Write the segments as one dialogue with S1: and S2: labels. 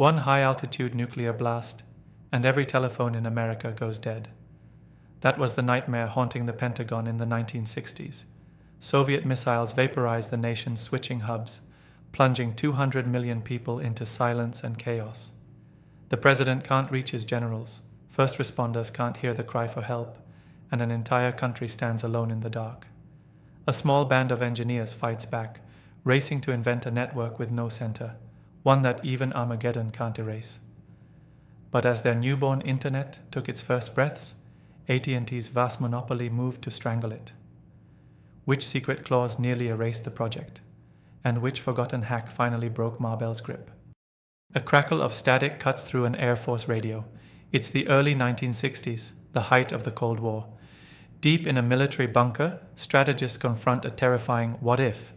S1: One high-altitude nuclear blast, and every telephone in America goes dead. That was the nightmare haunting the Pentagon in the 1960s. Soviet missiles vaporized the nation's switching hubs, plunging 200 million people into silence and chaos. The president can't reach his generals, first responders can't hear the cry for help, and an entire country stands alone in the dark. A small band of engineers fights back, racing to invent a network with no center, one that even Armageddon can't erase. But as their newborn internet took its first breaths, AT&T's vast monopoly moved to strangle it. Which secret clause nearly erased the project? And which forgotten hack finally broke Marbell's grip? A crackle of static cuts through an Air Force radio. It's the early 1960s, the height of the Cold War. Deep in a military bunker, strategists confront a terrifying what if,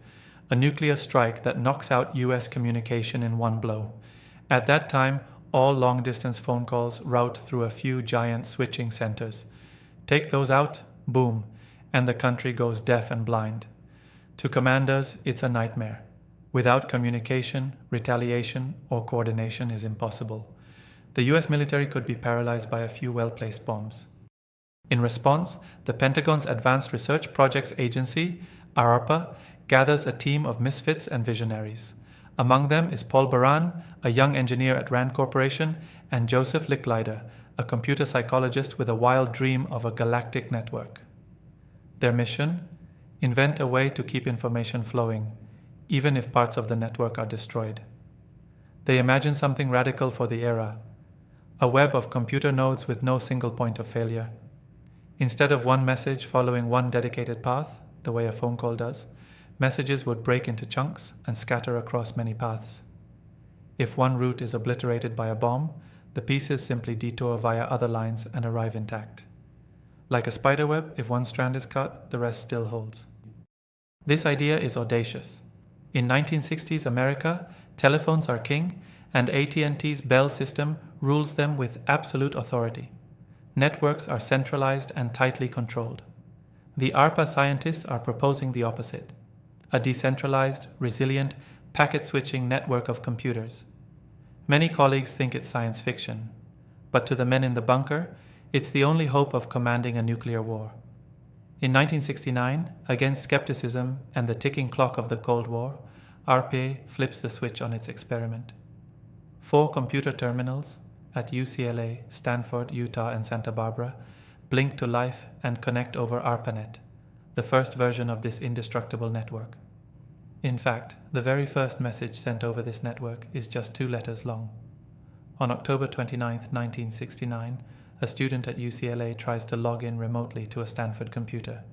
S1: a nuclear strike that knocks out US communication in one blow. At that time, all long-distance phone calls route through a few giant switching centers. Take those out, boom, and the country goes deaf and blind. To commanders, it's a nightmare. Without communication, retaliation, or coordination is impossible. The US military could be paralyzed by a few well-placed bombs. In response, the Pentagon's Advanced Research Projects Agency, ARPA, gathers a team of misfits and visionaries. Among them is Paul Baran, a young engineer at Rand Corporation, and Joseph Licklider, a computer psychologist with a wild dream of a galactic network. Their mission? Invent a way to keep information flowing, even if parts of the network are destroyed. They imagine something radical for the era, a web of computer nodes with no single point of failure. Instead of one message following one dedicated path, the way a phone call does, messages would break into chunks and scatter across many paths. If one route is obliterated by a bomb, the pieces simply detour via other lines and arrive intact. Like a spiderweb, if one strand is cut, the rest still holds. This idea is audacious. In 1960s America, telephones are king, and AT&T's Bell system rules them with absolute authority. Networks are centralized and tightly controlled. The ARPA scientists are proposing the opposite: a decentralized, resilient, packet-switching network of computers. Many colleagues think it's science fiction, but to the men in the bunker, it's the only hope of commanding a nuclear war. In 1969, against skepticism and the ticking clock of the Cold War, ARPA flips the switch on its experiment. 4 computer terminals at UCLA, Stanford, Utah, and Santa Barbara blink to life and connect over ARPANET, the first version of this indestructible network. In fact, the very first message sent over this network is just 2 letters long. On October 29, 1969, a student at UCLA tries to log in remotely to a Stanford computer.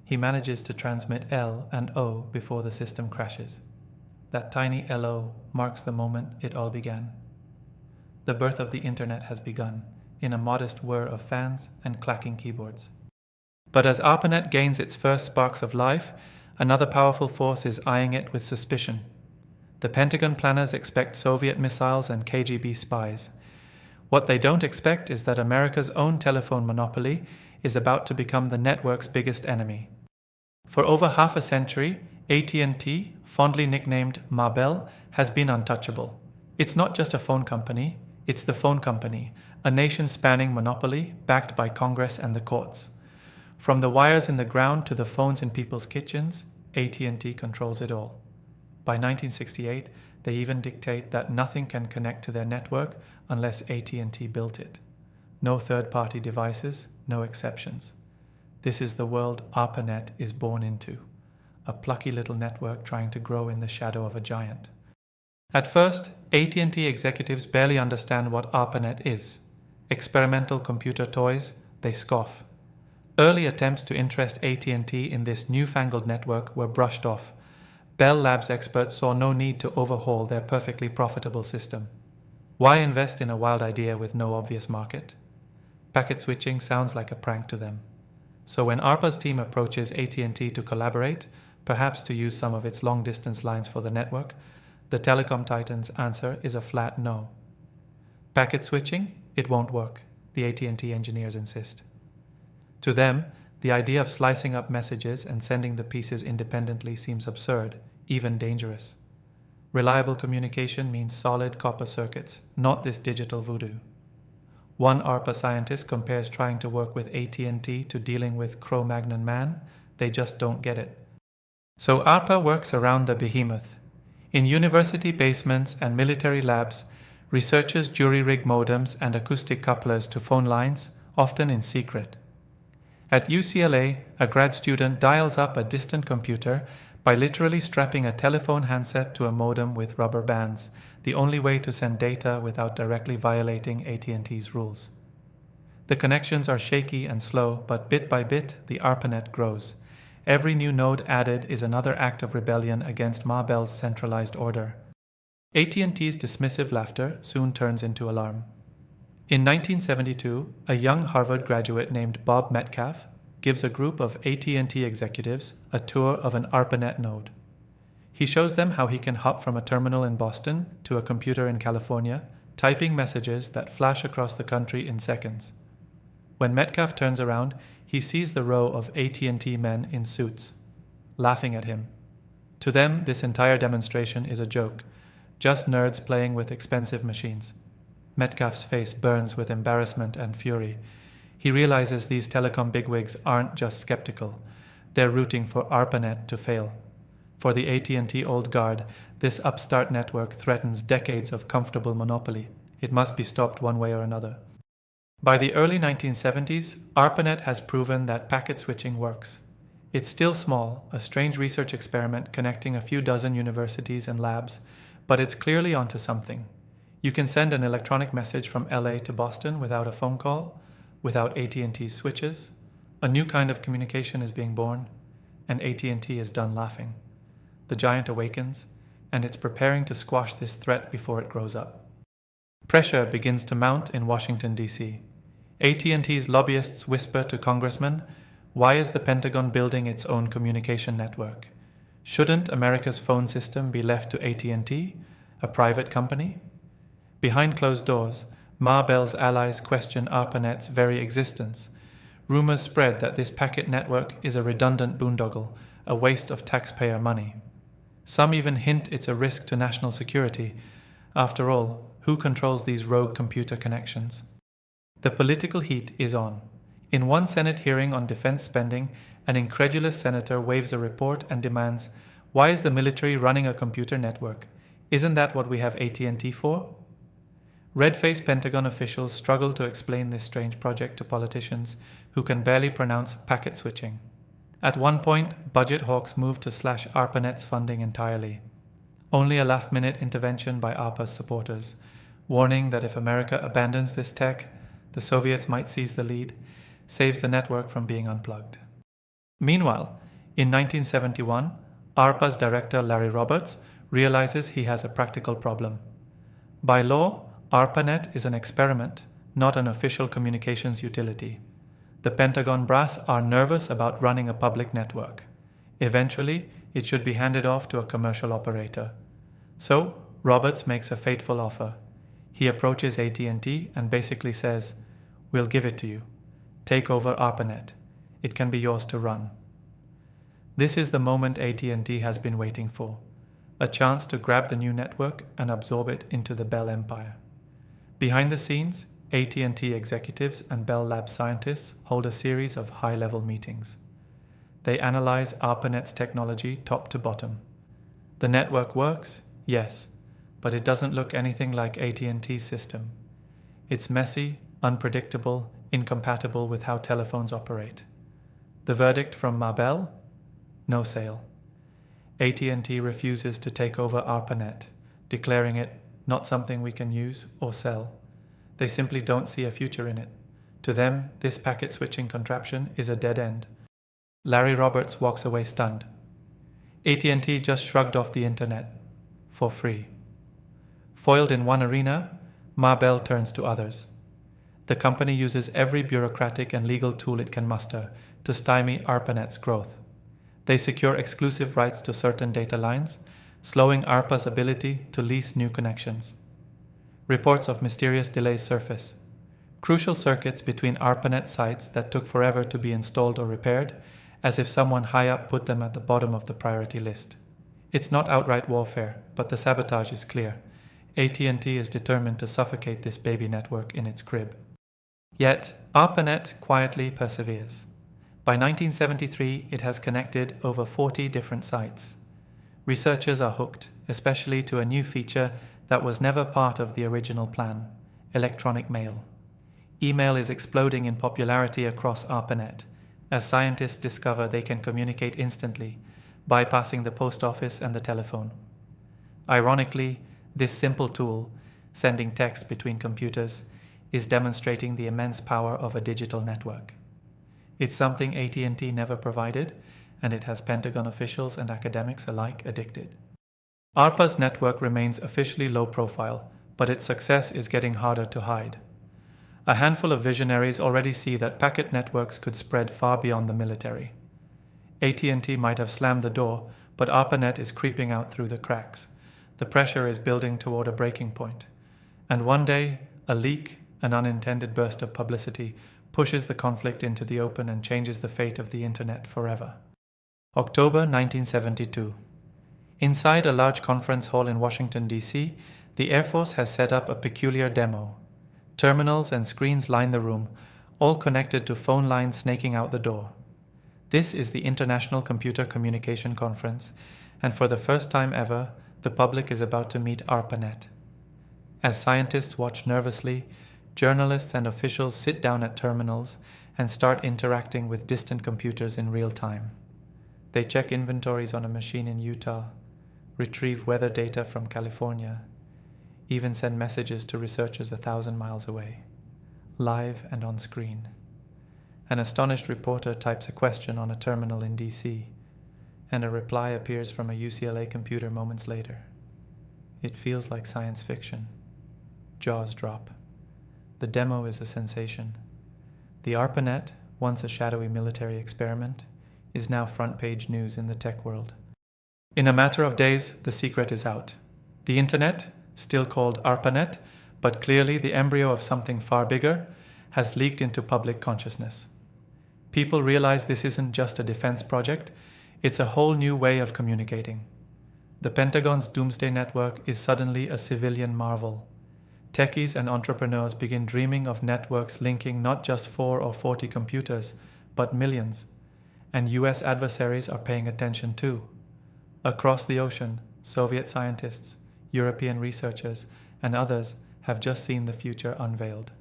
S1: He manages to transmit L and O before the system crashes. That tiny LO marks the moment it all began. The birth of the internet has begun, in a modest whir of fans and clacking keyboards. But as ARPANET gains its first sparks of life, another powerful force is eyeing it with suspicion. The Pentagon planners expect Soviet missiles and KGB spies. What they don't expect is that America's own telephone monopoly is about to become the network's biggest enemy. For over half a century, AT&T, fondly nicknamed Marbell, has been untouchable. It's not just a phone company, it's the phone company, a nation-spanning monopoly backed by Congress and the courts. From the wires in the ground to the phones in people's kitchens, AT&T controls it all. By 1968, they even dictate that nothing can connect to their network unless AT&T built it. No third-party devices, no exceptions. This is the world ARPANET is born into, a plucky little network trying to grow in the shadow of a giant. At first, AT&T executives barely understand what ARPANET is. Experimental computer toys, they scoff. Early attempts to interest AT&T in this newfangled network were brushed off. Bell Labs experts saw no need to overhaul their perfectly profitable system. Why invest in a wild idea with no obvious market? Packet switching sounds like a prank to them. So when ARPA's team approaches AT&T to collaborate, perhaps to use some of its long-distance lines for the network, the telecom titans' answer is a flat no. Packet switching? It won't work, the AT&T engineers insist. To them, the idea of slicing up messages and sending the pieces independently seems absurd, even dangerous. Reliable communication means solid copper circuits, not this digital voodoo. One ARPA scientist compares trying to work with AT&T to dealing with Cro-Magnon man. They just don't get it. So ARPA works around the behemoth. In university basements and military labs, researchers jury-rig modems and acoustic couplers to phone lines, often in secret. At UCLA, a grad student dials up a distant computer by literally strapping a telephone handset to a modem with rubber bands, the only way to send data without directly violating AT&T's rules. The connections are shaky and slow, but bit by bit, the ARPANET grows. Every new node added is another act of rebellion against Ma Bell's centralized order. AT&T's dismissive laughter soon turns into alarm. In 1972, a young Harvard graduate named Bob Metcalf gives a group of AT&T executives a tour of an ARPANET node. He shows them how he can hop from a terminal in Boston to a computer in California, typing messages that flash across the country in seconds. When Metcalf turns around, he sees the row of AT&T men in suits, laughing at him. To them, this entire demonstration is a joke, just nerds playing with expensive machines. Metcalf's face burns with embarrassment and fury. He realizes these telecom bigwigs aren't just skeptical. They're rooting for ARPANET to fail. For the AT&T old guard, this upstart network threatens decades of comfortable monopoly. It must be stopped one way or another. By the early 1970s, ARPANET has proven that packet switching works. It's still small, a strange research experiment connecting a few dozen universities and labs, but it's clearly onto something. You can send an electronic message from LA to Boston without a phone call, without AT&T switches. A new kind of communication is being born, and AT&T is done laughing. The giant awakens, and it's preparing to squash this threat before it grows up. Pressure begins to mount in Washington, D.C. AT&T's lobbyists whisper to congressmen, why is the Pentagon building its own communication network? Shouldn't America's phone system be left to AT&T, a private company? Behind closed doors, Ma Bell's allies question ARPANET's very existence. Rumors spread that this packet network is a redundant boondoggle, a waste of taxpayer money. Some even hint it's a risk to national security. After all, who controls these rogue computer connections? The political heat is on. In one Senate hearing on defense spending, an incredulous senator waves a report and demands, why is the military running a computer network? Isn't that what we have AT&T for? Red-faced Pentagon officials struggle to explain this strange project to politicians who can barely pronounce packet switching. At one point, budget hawks moved to slash ARPANET's funding entirely. Only a last-minute intervention by ARPA's supporters, warning that if America abandons this tech, the Soviets might seize the lead, saves the network from being unplugged. Meanwhile, in 1971, ARPA's director Larry Roberts realizes he has a practical problem. By law, ARPANET is an experiment, not an official communications utility. The Pentagon brass are nervous about running a public network. Eventually, it should be handed off to a commercial operator. So, Roberts makes a fateful offer. He approaches AT&T and basically says, we'll give it to you. Take over ARPANET. It can be yours to run. This is the moment AT&T has been waiting for, a chance to grab the new network and absorb it into the Bell empire. Behind the scenes, AT&T executives and Bell Labs scientists hold a series of high-level meetings. They analyze ARPANET's technology top to bottom. The network works, yes, but it doesn't look anything like AT&T's system. It's messy, unpredictable, incompatible with how telephones operate. The verdict from Ma Bell? No sale. AT&T refuses to take over ARPANET, declaring it not something we can use or sell. They simply don't see a future in it. To them, this packet switching contraption is a dead end. Larry Roberts walks away stunned. AT&T just shrugged off the internet. For free. Foiled in one arena, Ma Bell turns to others. The company uses every bureaucratic and legal tool it can muster to stymie ARPANET's growth. They secure exclusive rights to certain data lines, slowing ARPA's ability to lease new connections. Reports of mysterious delays surface. Crucial circuits between ARPANET sites that took forever to be installed or repaired, as if someone high up put them at the bottom of the priority list. It's not outright warfare, but the sabotage is clear. AT&T is determined to suffocate this baby network in its crib. Yet, ARPANET quietly perseveres. By 1973, it has connected over 40 different sites. Researchers are hooked, especially to a new feature that was never part of the original plan: electronic mail. Email is exploding in popularity across ARPANET, as scientists discover they can communicate instantly, bypassing the post office and the telephone. Ironically, this simple tool, sending text between computers, is demonstrating the immense power of a digital network. It's something AT&T never provided, and it has Pentagon officials and academics alike addicted. ARPA's network remains officially low profile, but its success is getting harder to hide. A handful of visionaries already see that packet networks could spread far beyond the military. AT&T might have slammed the door, but ARPANET is creeping out through the cracks. The pressure is building toward a breaking point. And one day, a leak, an unintended burst of publicity, pushes the conflict into the open and changes the fate of the Internet forever. October 1972. Inside a large conference hall in Washington, D.C., the Air Force has set up a peculiar demo. Terminals and screens line the room, all connected to phone lines snaking out the door. This is the International Computer Communication Conference, and for the first time ever, the public is about to meet ARPANET. As scientists watch nervously, journalists and officials sit down at terminals and start interacting with distant computers in real time. They check inventories on a machine in Utah, retrieve weather data from California, even send messages to researchers 1,000 miles away, live and on screen. An astonished reporter types a question on a terminal in DC, and a reply appears from a UCLA computer moments later. It feels like science fiction. Jaws drop. The demo is a sensation. The ARPANET, once a shadowy military experiment, is now front-page news in the tech world. In a matter of days, the secret is out. The Internet, still called ARPANET, but clearly the embryo of something far bigger, has leaked into public consciousness. People realize this isn't just a defense project, it's a whole new way of communicating. The Pentagon's Doomsday Network is suddenly a civilian marvel. Techies and entrepreneurs begin dreaming of networks linking not just 4 or 40 computers, but millions. And US adversaries are paying attention too. Across the ocean, Soviet scientists, European researchers, and others have just seen the future unveiled.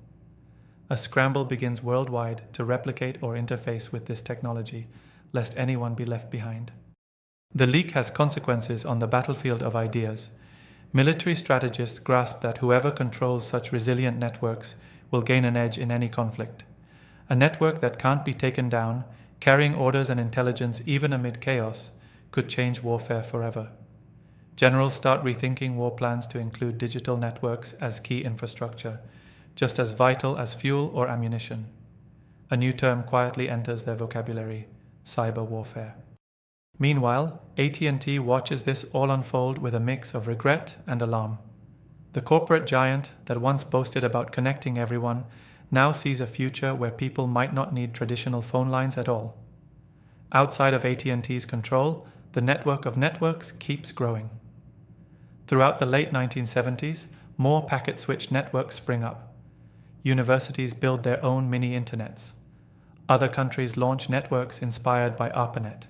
S1: A scramble begins worldwide to replicate or interface with this technology, lest anyone be left behind. The leak has consequences on the battlefield of ideas. Military strategists grasp that whoever controls such resilient networks will gain an edge in any conflict. A network that can't be taken down, carrying orders and intelligence even amid chaos, could change warfare forever. Generals start rethinking war plans to include digital networks as key infrastructure, just as vital as fuel or ammunition. A new term quietly enters their vocabulary: cyber warfare. Meanwhile, AT&T watches this all unfold with a mix of regret and alarm. The corporate giant that once boasted about connecting everyone now sees a future where people might not need traditional phone lines at all. Outside of AT&T's control, the network of networks keeps growing. Throughout the late 1970s, more packet-switched networks spring up. Universities build their own mini-internets. Other countries launch networks inspired by ARPANET.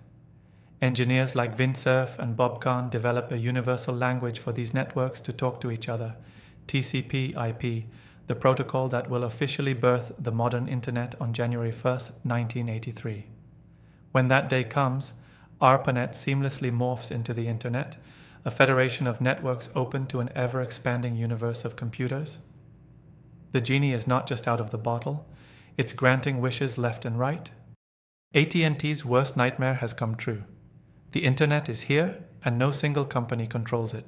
S1: Engineers like Vint Cerf and Bob Kahn develop a universal language for these networks to talk to each other, TCP/IP, the protocol that will officially birth the modern Internet on January 1, 1983. When that day comes, ARPANET seamlessly morphs into the Internet, a federation of networks open to an ever-expanding universe of computers. The genie is not just out of the bottle, it's granting wishes left and right. AT&T's worst nightmare has come true. The Internet is here, and no single company controls it.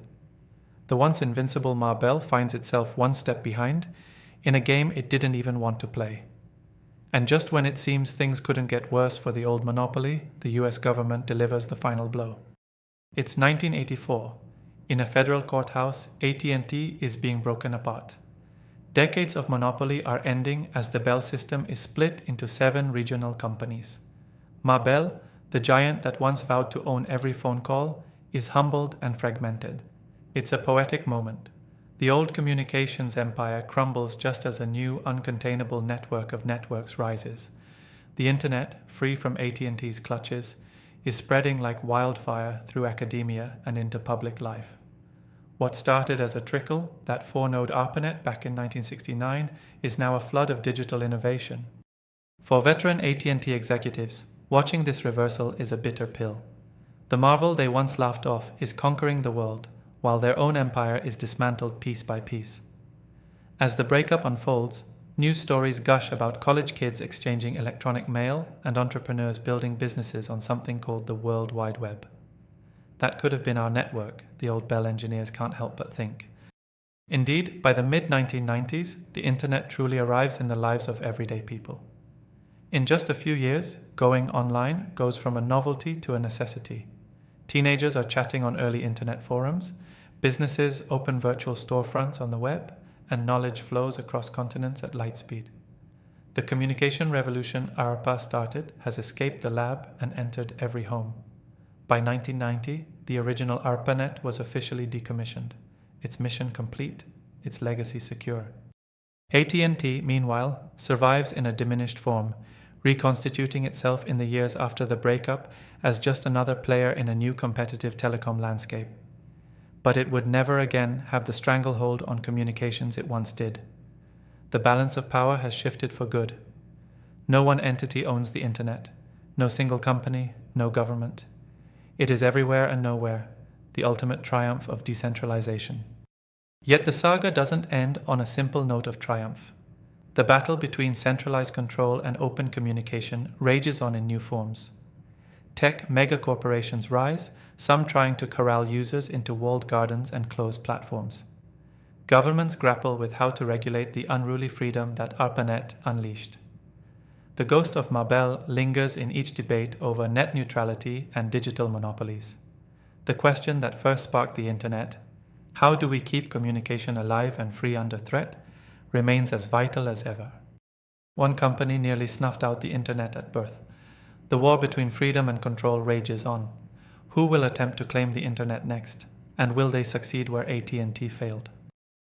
S1: The once invincible Ma Bell finds itself one step behind, in a game it didn't even want to play. And just when it seems things couldn't get worse for the old monopoly, the US government delivers the final blow. It's 1984. In a federal courthouse, AT&T is being broken apart. Decades of monopoly are ending as the Bell system is split into 7 regional companies. Ma Bell, the giant that once vowed to own every phone call, is humbled and fragmented. It's a poetic moment. The old communications empire crumbles just as a new, uncontainable network of networks rises. The internet, free from AT&T's clutches, is spreading like wildfire through academia and into public life. What started as a trickle, that 4-node ARPANET back in 1969, is now a flood of digital innovation. For veteran AT&T executives, watching this reversal is a bitter pill. The marvel they once laughed off is conquering the world, while their own empire is dismantled piece by piece. As the breakup unfolds, news stories gush about college kids exchanging electronic mail and entrepreneurs building businesses on something called the World Wide Web. That could have been our network, the old Bell engineers can't help but think. Indeed, by the mid-1990s, the internet truly arrives in the lives of everyday people. In just a few years, going online goes from a novelty to a necessity. Teenagers are chatting on early internet forums, businesses open virtual storefronts on the web, and knowledge flows across continents at light speed. The communication revolution ARPA started has escaped the lab and entered every home. By 1990, the original ARPANET was officially decommissioned, its mission complete, its legacy secure. AT&T, meanwhile, survives in a diminished form, reconstituting itself in the years after the breakup as just another player in a new competitive telecom landscape. But it would never again have the stranglehold on communications it once did. The balance of power has shifted for good. No one entity owns the internet, no single company, no government. It is everywhere and nowhere, the ultimate triumph of decentralization. Yet the saga doesn't end on a simple note of triumph. The battle between centralized control and open communication rages on in new forms. Tech megacorporations rise, some trying to corral users into walled gardens and closed platforms. Governments grapple with how to regulate the unruly freedom that ARPANET unleashed. The ghost of Mabel lingers in each debate over net neutrality and digital monopolies. The question that first sparked the internet, how do we keep communication alive and free under threat, remains as vital as ever. One company nearly snuffed out the internet at birth. The war between freedom and control rages on. Who will attempt to claim the internet next? And will they succeed where AT&T failed?